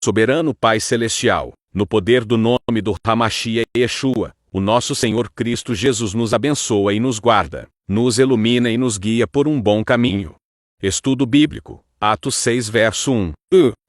Soberano Pai Celestial, no poder do nome do Hamashiach Yeshua, o nosso Senhor Cristo Jesus nos abençoa e nos guarda, nos ilumina e nos guia por um bom caminho. Estudo Bíblico, Atos 6 verso 1.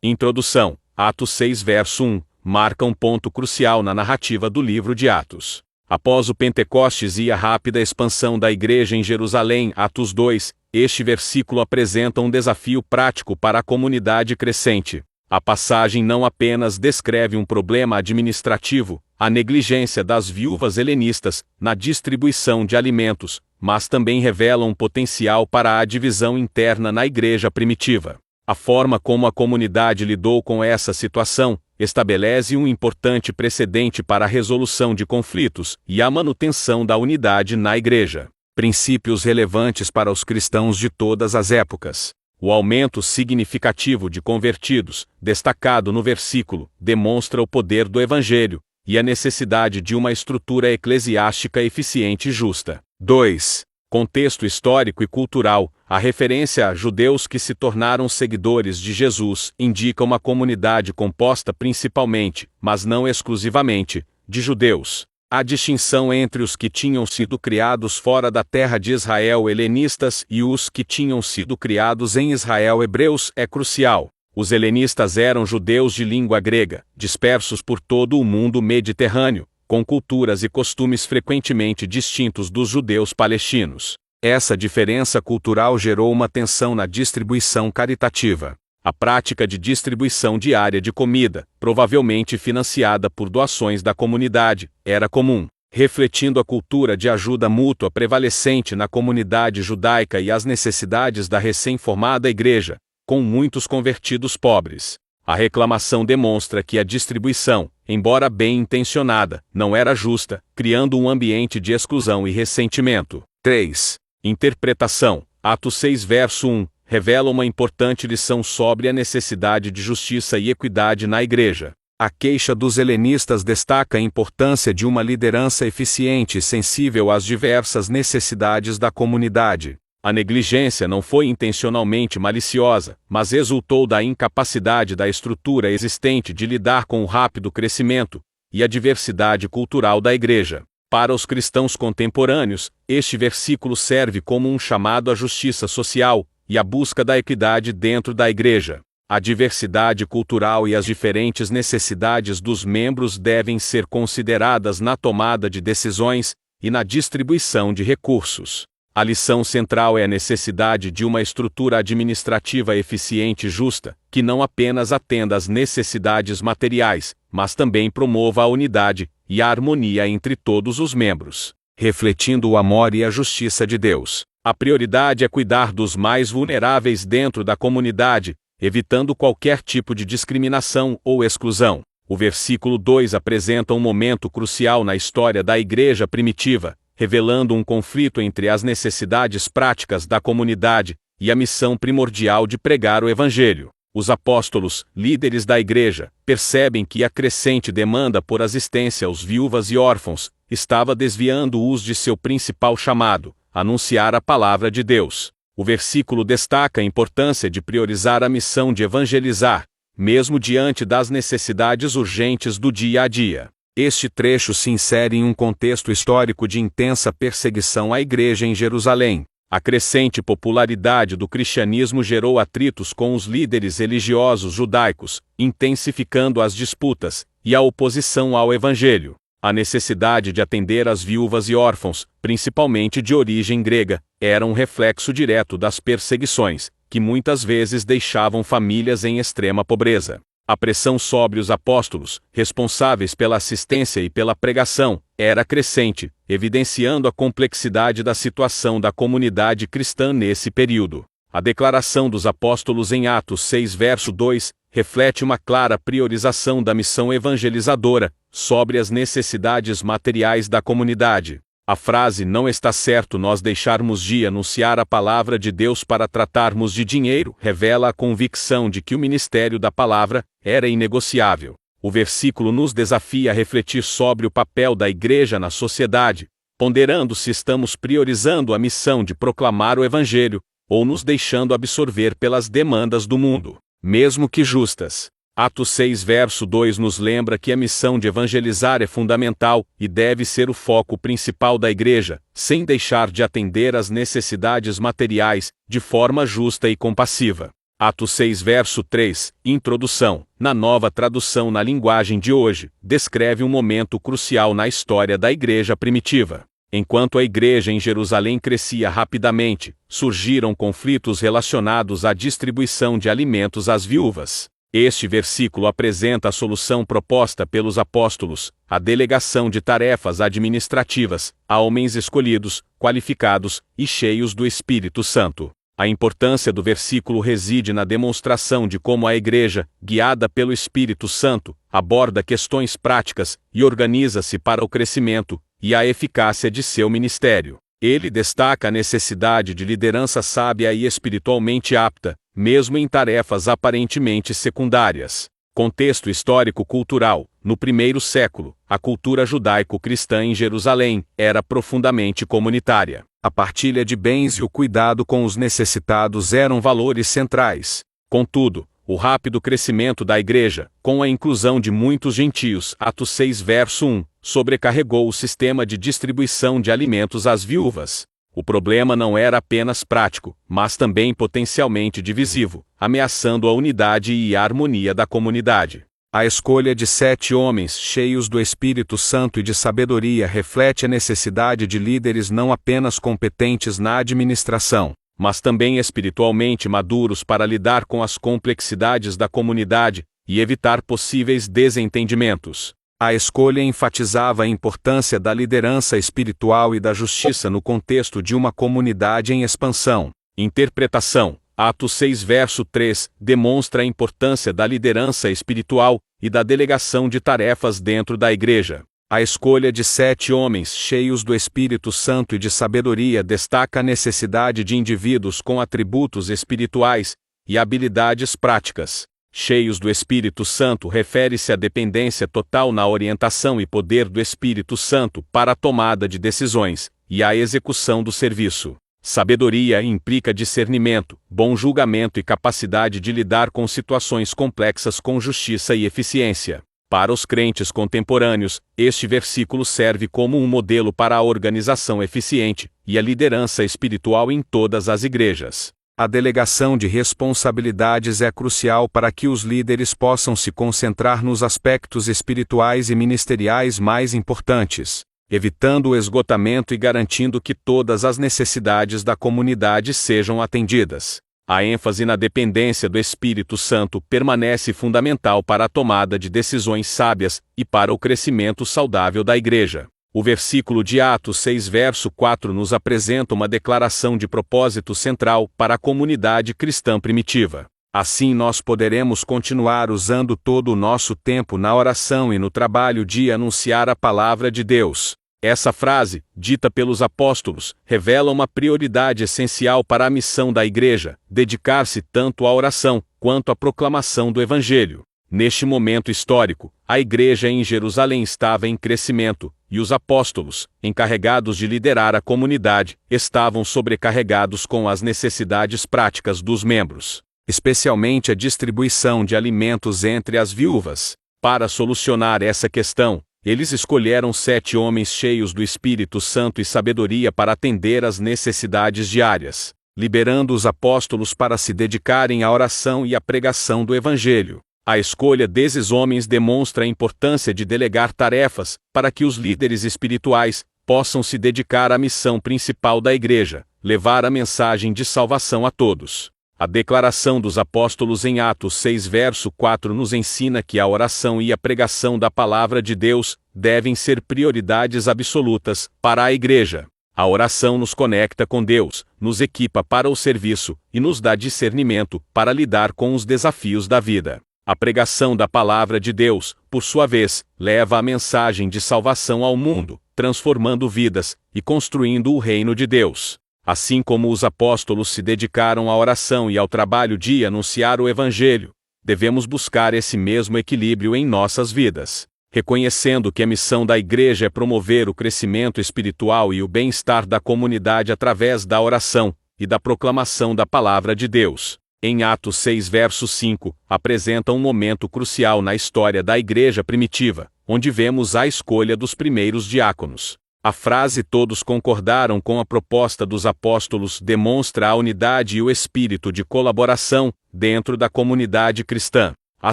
Introdução, Atos 6 verso 1, marca um ponto crucial na narrativa do livro de Atos. Após o Pentecostes e a rápida expansão da igreja em Jerusalém, Atos 2, este versículo apresenta um desafio prático para a comunidade crescente. A passagem não apenas descreve um problema administrativo, a negligência das viúvas helenistas na distribuição de alimentos, mas também revela um potencial para a divisão interna na igreja primitiva. A forma como a comunidade lidou com essa situação estabelece um importante precedente para a resolução de conflitos e a manutenção da unidade na igreja. Princípios relevantes para os cristãos de todas as épocas. O aumento significativo de convertidos, destacado no versículo, demonstra o poder do Evangelho e a necessidade de uma estrutura eclesiástica eficiente e justa. 2. Contexto histórico e cultural. A referência a judeus que se tornaram seguidores de Jesus indica uma comunidade composta principalmente, mas não exclusivamente, de judeus. A distinção entre os que tinham sido criados fora da terra de Israel helenistas e os que tinham sido criados em Israel hebreus é crucial. Os helenistas eram judeus de língua grega, dispersos por todo o mundo mediterrâneo, com culturas e costumes frequentemente distintos dos judeus palestinos. Essa diferença cultural gerou uma tensão na distribuição caritativa. A prática de distribuição diária de comida, provavelmente financiada por doações da comunidade, era comum, refletindo a cultura de ajuda mútua prevalecente na comunidade judaica e as necessidades da recém-formada igreja, com muitos convertidos pobres. A reclamação demonstra que a distribuição, embora bem intencionada, não era justa, criando um ambiente de exclusão e ressentimento. 3. Interpretação. Atos 6 verso 1. Revela uma importante lição sobre a necessidade de justiça e equidade na igreja. A queixa dos helenistas destaca a importância de uma liderança eficiente e sensível às diversas necessidades da comunidade. A negligência não foi intencionalmente maliciosa, mas resultou da incapacidade da estrutura existente de lidar com o rápido crescimento e a diversidade cultural da igreja. Para os cristãos contemporâneos, este versículo serve como um chamado à justiça social e à busca da equidade dentro da igreja. A diversidade cultural e as diferentes necessidades dos membros devem ser consideradas na tomada de decisões e na distribuição de recursos. A lição central é a necessidade de uma estrutura administrativa eficiente e justa, que não apenas atenda às necessidades materiais, mas também promova a unidade e a harmonia entre todos os membros, refletindo o amor e a justiça de Deus. A prioridade é cuidar dos mais vulneráveis dentro da comunidade, evitando qualquer tipo de discriminação ou exclusão. O versículo 2 apresenta um momento crucial na história da igreja primitiva, revelando um conflito entre as necessidades práticas da comunidade e a missão primordial de pregar o Evangelho. Os apóstolos, líderes da igreja, percebem que a crescente demanda por assistência aos viúvas e órfãos estava desviando-os de seu principal chamado, anunciar a palavra de Deus. O versículo destaca a importância de priorizar a missão de evangelizar, mesmo diante das necessidades urgentes do dia a dia. Este trecho se insere em um contexto histórico de intensa perseguição à igreja em Jerusalém. A crescente popularidade do cristianismo gerou atritos com os líderes religiosos judaicos, intensificando as disputas e a oposição ao evangelho. A necessidade de atender às viúvas e órfãos, principalmente de origem grega, era um reflexo direto das perseguições, que muitas vezes deixavam famílias em extrema pobreza. A pressão sobre os apóstolos, responsáveis pela assistência e pela pregação, era crescente, evidenciando a complexidade da situação da comunidade cristã nesse período. A declaração dos apóstolos em Atos 6 verso 2 reflete uma clara priorização da missão evangelizadora sobre as necessidades materiais da comunidade. A frase "não está certo nós deixarmos de anunciar a palavra de Deus para tratarmos de dinheiro" revela a convicção de que o ministério da palavra era inegociável. O versículo nos desafia a refletir sobre o papel da igreja na sociedade, ponderando se estamos priorizando a missão de proclamar o evangelho ou nos deixando absorver pelas demandas do mundo, mesmo que justas. Atos 6 verso 2 nos lembra que a missão de evangelizar é fundamental e deve ser o foco principal da igreja, sem deixar de atender às necessidades materiais, de forma justa e compassiva. Atos 6 verso 3, introdução, na nova tradução na linguagem de hoje, descreve um momento crucial na história da igreja primitiva. Enquanto a igreja em Jerusalém crescia rapidamente, surgiram conflitos relacionados à distribuição de alimentos às viúvas. Este versículo apresenta a solução proposta pelos apóstolos, a delegação de tarefas administrativas, a homens escolhidos, qualificados e cheios do Espírito Santo. A importância do versículo reside na demonstração de como a igreja, guiada pelo Espírito Santo, aborda questões práticas e organiza-se para o crescimento e a eficácia de seu ministério. Ele destaca a necessidade de liderança sábia e espiritualmente apta, mesmo em tarefas aparentemente secundárias. Contexto histórico-cultural: no primeiro século, a cultura judaico-cristã em Jerusalém era profundamente comunitária. A partilha de bens e o cuidado com os necessitados eram valores centrais. Contudo, o rápido crescimento da igreja, com a inclusão de muitos gentios, Atos 6 verso 1, sobrecarregou o sistema de distribuição de alimentos às viúvas. O problema não era apenas prático, mas também potencialmente divisivo, ameaçando a unidade e a harmonia da comunidade. A escolha de 7 homens cheios do Espírito Santo e de sabedoria reflete a necessidade de líderes não apenas competentes na administração, mas também espiritualmente maduros para lidar com as complexidades da comunidade e evitar possíveis desentendimentos. A escolha enfatizava a importância da liderança espiritual e da justiça no contexto de uma comunidade em expansão. Interpretação: Atos 6 verso 3 demonstra a importância da liderança espiritual e da delegação de tarefas dentro da igreja. A escolha de 7 homens cheios do Espírito Santo e de sabedoria destaca a necessidade de indivíduos com atributos espirituais e habilidades práticas. Cheios do Espírito Santo refere-se à dependência total na orientação e poder do Espírito Santo para a tomada de decisões e a execução do serviço. Sabedoria implica discernimento, bom julgamento e capacidade de lidar com situações complexas com justiça e eficiência. Para os crentes contemporâneos, este versículo serve como um modelo para a organização eficiente e a liderança espiritual em todas as igrejas. A delegação de responsabilidades é crucial para que os líderes possam se concentrar nos aspectos espirituais e ministeriais mais importantes, evitando o esgotamento e garantindo que todas as necessidades da comunidade sejam atendidas. A ênfase na dependência do Espírito Santo permanece fundamental para a tomada de decisões sábias e para o crescimento saudável da igreja. O versículo de Atos 6 verso 4 nos apresenta uma declaração de propósito central para a comunidade cristã primitiva. Assim nós poderemos continuar usando todo o nosso tempo na oração e no trabalho de anunciar a palavra de Deus. Essa frase, dita pelos apóstolos, revela uma prioridade essencial para a missão da igreja: dedicar-se tanto à oração quanto à proclamação do Evangelho. Neste momento histórico, a igreja em Jerusalém estava em crescimento, e os apóstolos, encarregados de liderar a comunidade, estavam sobrecarregados com as necessidades práticas dos membros, especialmente a distribuição de alimentos entre as viúvas. Para solucionar essa questão, eles escolheram 7 homens cheios do Espírito Santo e sabedoria para atender às necessidades diárias, liberando os apóstolos para se dedicarem à oração e à pregação do Evangelho. A escolha desses homens demonstra a importância de delegar tarefas, para que os líderes espirituais possam se dedicar à missão principal da igreja, levar a mensagem de salvação a todos. A declaração dos apóstolos em Atos 6 verso 4 nos ensina que a oração e a pregação da palavra de Deus devem ser prioridades absolutas para a igreja. A oração nos conecta com Deus, nos equipa para o serviço e nos dá discernimento para lidar com os desafios da vida. A pregação da palavra de Deus, por sua vez, leva a mensagem de salvação ao mundo, transformando vidas e construindo o reino de Deus. Assim como os apóstolos se dedicaram à oração e ao trabalho de anunciar o Evangelho, devemos buscar esse mesmo equilíbrio em nossas vidas, reconhecendo que a missão da igreja é promover o crescimento espiritual e o bem-estar da comunidade através da oração e da proclamação da palavra de Deus. Em Atos 6 verso 5, apresenta um momento crucial na história da igreja primitiva, onde vemos a escolha dos primeiros diáconos. A frase "todos concordaram com a proposta dos apóstolos" demonstra a unidade e o espírito de colaboração dentro da comunidade cristã. A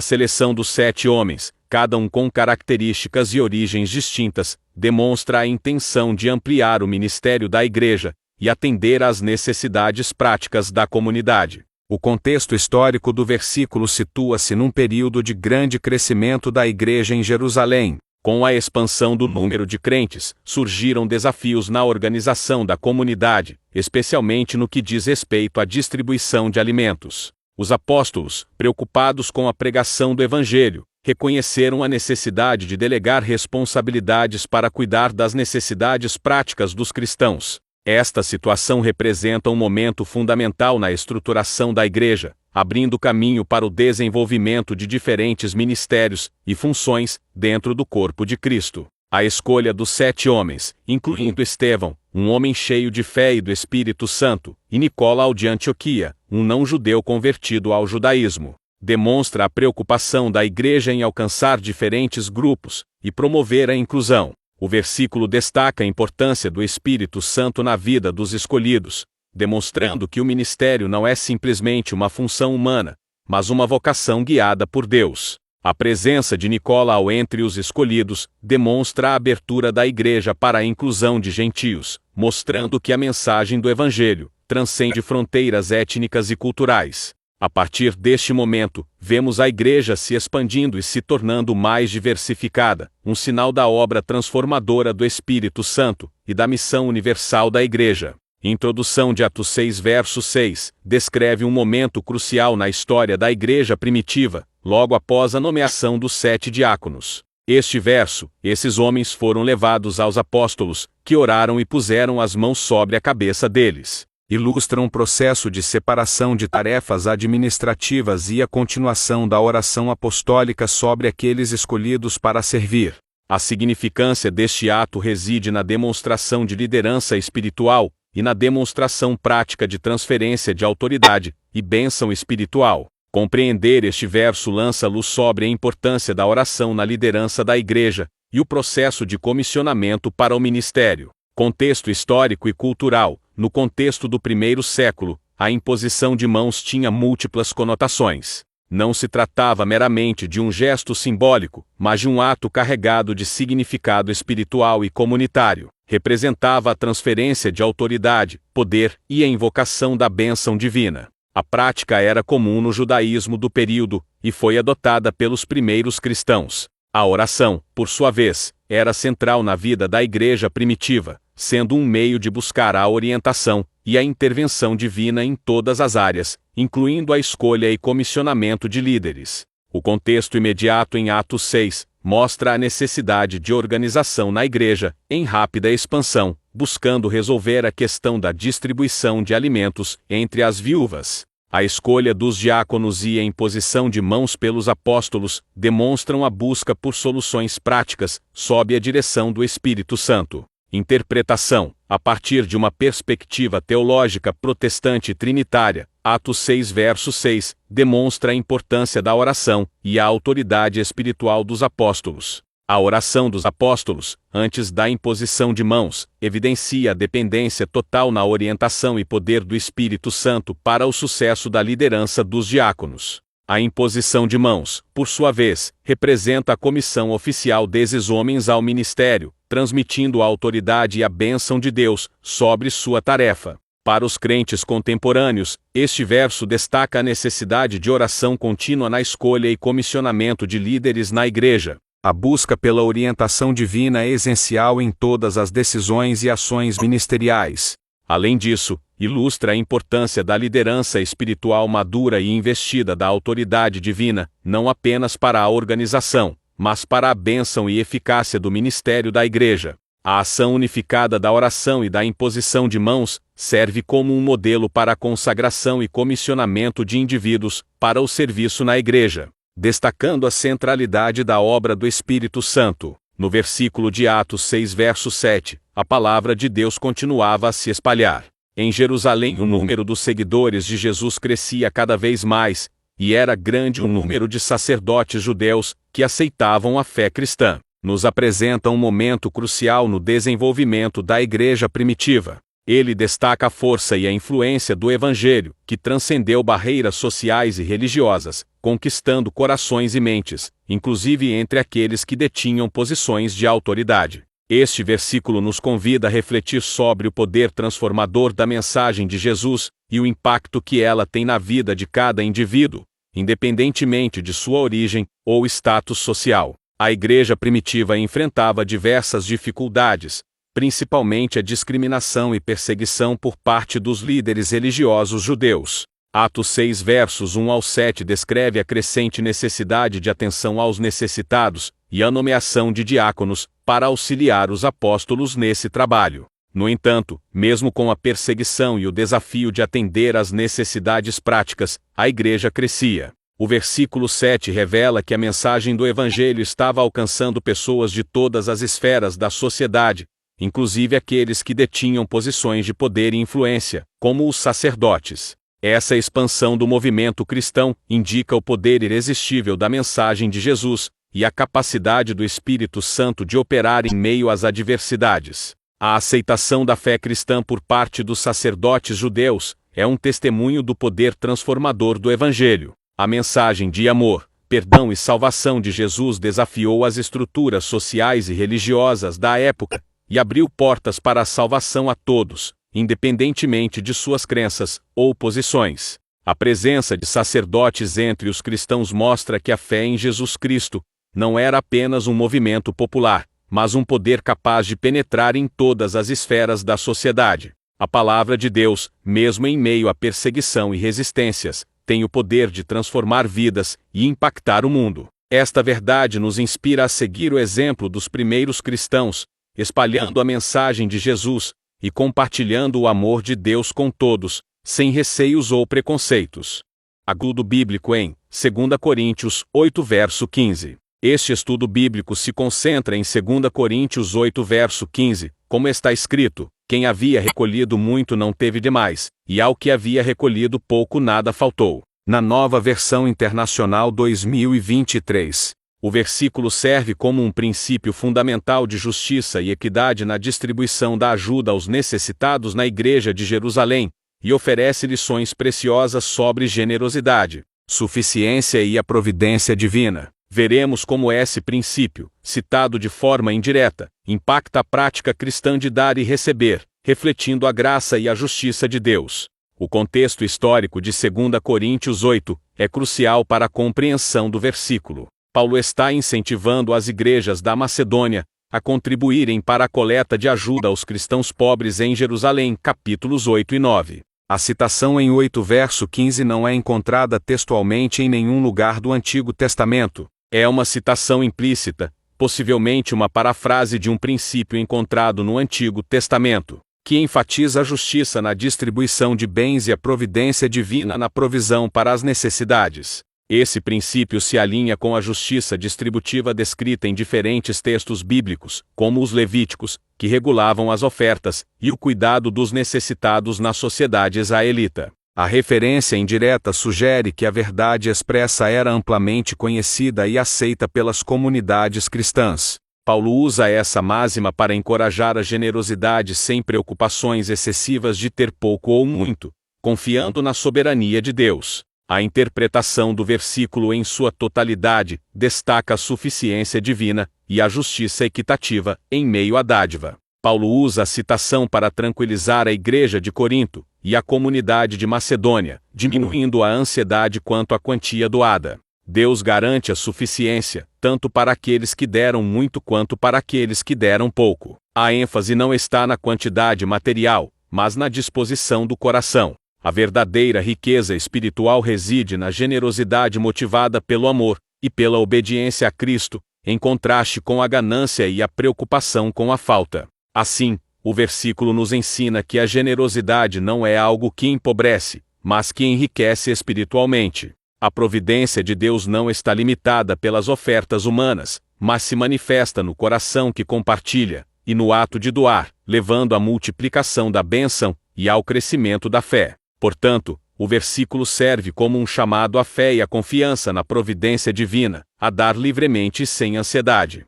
seleção dos 7 homens, cada um com características e origens distintas, demonstra a intenção de ampliar o ministério da igreja e atender às necessidades práticas da comunidade. O contexto histórico do versículo situa-se num período de grande crescimento da igreja em Jerusalém. Com a expansão do número de crentes, surgiram desafios na organização da comunidade, especialmente no que diz respeito à distribuição de alimentos. Os apóstolos, preocupados com a pregação do Evangelho, reconheceram a necessidade de delegar responsabilidades para cuidar das necessidades práticas dos cristãos. Esta situação representa um momento fundamental na estruturação da igreja, abrindo caminho para o desenvolvimento de diferentes ministérios e funções dentro do corpo de Cristo. A escolha dos 7 homens, incluindo Estevão, um homem cheio de fé e do Espírito Santo, e Nicolau de Antioquia, um não-judeu convertido ao judaísmo, demonstra a preocupação da igreja em alcançar diferentes grupos e promover a inclusão. O versículo destaca a importância do Espírito Santo na vida dos escolhidos, demonstrando que o ministério não é simplesmente uma função humana, mas uma vocação guiada por Deus. A presença de Nicolau entre os escolhidos demonstra a abertura da igreja para a inclusão de gentios, mostrando que a mensagem do Evangelho transcende fronteiras étnicas e culturais. A partir deste momento, vemos a igreja se expandindo e se tornando mais diversificada, um sinal da obra transformadora do Espírito Santo e da missão universal da igreja. Introdução de Atos 6 verso 6, descreve um momento crucial na história da igreja primitiva, logo após a nomeação dos 7 diáconos. Este verso, esses homens foram levados aos apóstolos, que oraram e puseram as mãos sobre a cabeça deles. Ilustra um processo de separação de tarefas administrativas e a continuação da oração apostólica sobre aqueles escolhidos para servir. A significância deste ato reside na demonstração de liderança espiritual e na demonstração prática de transferência de autoridade e bênção espiritual. Compreender este verso lança luz sobre a importância da oração na liderança da igreja e o processo de comissionamento para o ministério. Contexto histórico e cultural. No contexto do primeiro século, a imposição de mãos tinha múltiplas conotações. Não se tratava meramente de um gesto simbólico, mas de um ato carregado de significado espiritual e comunitário. Representava a transferência de autoridade, poder e a invocação da bênção divina. A prática era comum no judaísmo do período e foi adotada pelos primeiros cristãos. A oração, por sua vez, era central na vida da igreja primitiva, sendo um meio de buscar a orientação e a intervenção divina em todas as áreas, incluindo a escolha e comissionamento de líderes. O contexto imediato em Atos 6 mostra a necessidade de organização na igreja, em rápida expansão, buscando resolver a questão da distribuição de alimentos entre as viúvas. A escolha dos diáconos e a imposição de mãos pelos apóstolos demonstram a busca por soluções práticas, sob a direção do Espírito Santo. Interpretação. A partir de uma perspectiva teológica protestante trinitária, Atos 6 verso 6, demonstra a importância da oração e a autoridade espiritual dos apóstolos. A oração dos apóstolos, antes da imposição de mãos, evidencia a dependência total na orientação e poder do Espírito Santo para o sucesso da liderança dos diáconos. A imposição de mãos, por sua vez, representa a comissão oficial desses homens ao ministério, transmitindo a autoridade e a bênção de Deus sobre sua tarefa. Para os crentes contemporâneos, este verso destaca a necessidade de oração contínua na escolha e comissionamento de líderes na igreja. A busca pela orientação divina é essencial em todas as decisões e ações ministeriais. Além disso, ilustra a importância da liderança espiritual madura e investida da autoridade divina, não apenas para a organização, mas para a bênção e eficácia do ministério da igreja. A ação unificada da oração e da imposição de mãos serve como um modelo para a consagração e comissionamento de indivíduos para o serviço na igreja, destacando a centralidade da obra do Espírito Santo. No versículo de Atos 6 verso 7, a palavra de Deus continuava a se espalhar. Em Jerusalém, o número dos seguidores de Jesus crescia cada vez mais, e era grande o número de sacerdotes judeus que aceitavam a fé cristã. Nos apresenta um momento crucial no desenvolvimento da igreja primitiva. Ele destaca a força e a influência do Evangelho, que transcendeu barreiras sociais e religiosas, conquistando corações e mentes, inclusive entre aqueles que detinham posições de autoridade. Este versículo nos convida a refletir sobre o poder transformador da mensagem de Jesus e o impacto que ela tem na vida de cada indivíduo, independentemente de sua origem ou status social. A igreja primitiva enfrentava diversas dificuldades, principalmente a discriminação e perseguição por parte dos líderes religiosos judeus. Atos 6 versos 1 ao 7 descreve a crescente necessidade de atenção aos necessitados e a nomeação de diáconos para auxiliar os apóstolos nesse trabalho. No entanto, mesmo com a perseguição e o desafio de atender às necessidades práticas, a igreja crescia. O versículo 7 revela que a mensagem do Evangelho estava alcançando pessoas de todas as esferas da sociedade, inclusive aqueles que detinham posições de poder e influência, como os sacerdotes. Essa expansão do movimento cristão indica o poder irresistível da mensagem de Jesus e a capacidade do Espírito Santo de operar em meio às adversidades. A aceitação da fé cristã por parte dos sacerdotes judeus é um testemunho do poder transformador do Evangelho. A mensagem de amor, perdão e salvação de Jesus desafiou as estruturas sociais e religiosas da época e abriu portas para a salvação a todos, independentemente de suas crenças ou posições. A presença de sacerdotes entre os cristãos mostra que a fé em Jesus Cristo não era apenas um movimento popular, mas um poder capaz de penetrar em todas as esferas da sociedade. A palavra de Deus, mesmo em meio à perseguição e resistências, tem o poder de transformar vidas e impactar o mundo. Esta verdade nos inspira a seguir o exemplo dos primeiros cristãos, espalhando a mensagem de Jesus e compartilhando o amor de Deus com todos, sem receios ou preconceitos. Agudo bíblico em 2 Coríntios 8 verso 15. Este estudo bíblico se concentra em 2 Coríntios 8 verso 15, como está escrito: quem havia recolhido muito não teve demais, e ao que havia recolhido pouco nada faltou. Na Nova Versão Internacional 2023. O versículo serve como um princípio fundamental de justiça e equidade na distribuição da ajuda aos necessitados na Igreja de Jerusalém, e oferece lições preciosas sobre generosidade, suficiência e a providência divina. Veremos como esse princípio, citado de forma indireta, impacta a prática cristã de dar e receber, refletindo a graça e a justiça de Deus. O contexto histórico de 2 Coríntios 8 é crucial para a compreensão do versículo. Paulo está incentivando as igrejas da Macedônia a contribuírem para a coleta de ajuda aos cristãos pobres em Jerusalém, capítulos 8 e 9. A citação em 8 verso 15 não é encontrada textualmente em nenhum lugar do Antigo Testamento. É uma citação implícita, possivelmente uma parafrase de um princípio encontrado no Antigo Testamento, que enfatiza a justiça na distribuição de bens e a providência divina na provisão para as necessidades. Esse princípio se alinha com a justiça distributiva descrita em diferentes textos bíblicos, como os Levíticos, que regulavam as ofertas, e o cuidado dos necessitados na sociedade israelita. A referência indireta sugere que a verdade expressa era amplamente conhecida e aceita pelas comunidades cristãs. Paulo usa essa máxima para encorajar a generosidade sem preocupações excessivas de ter pouco ou muito, confiando na soberania de Deus. A interpretação do versículo em sua totalidade destaca a suficiência divina e a justiça equitativa em meio à dádiva. Paulo usa a citação para tranquilizar a igreja de Corinto e a comunidade de Macedônia, diminuindo a ansiedade quanto à quantia doada. Deus garante a suficiência, tanto para aqueles que deram muito quanto para aqueles que deram pouco. A ênfase não está na quantidade material, mas na disposição do coração. A verdadeira riqueza espiritual reside na generosidade motivada pelo amor e pela obediência a Cristo, em contraste com a ganância e a preocupação com a falta. Assim, o versículo nos ensina que a generosidade não é algo que empobrece, mas que enriquece espiritualmente. A providência de Deus não está limitada pelas ofertas humanas, mas se manifesta no coração que compartilha, e no ato de doar, levando à multiplicação da bênção e ao crescimento da fé. Portanto, o versículo serve como um chamado à fé e à confiança na providência divina, a dar livremente e sem ansiedade.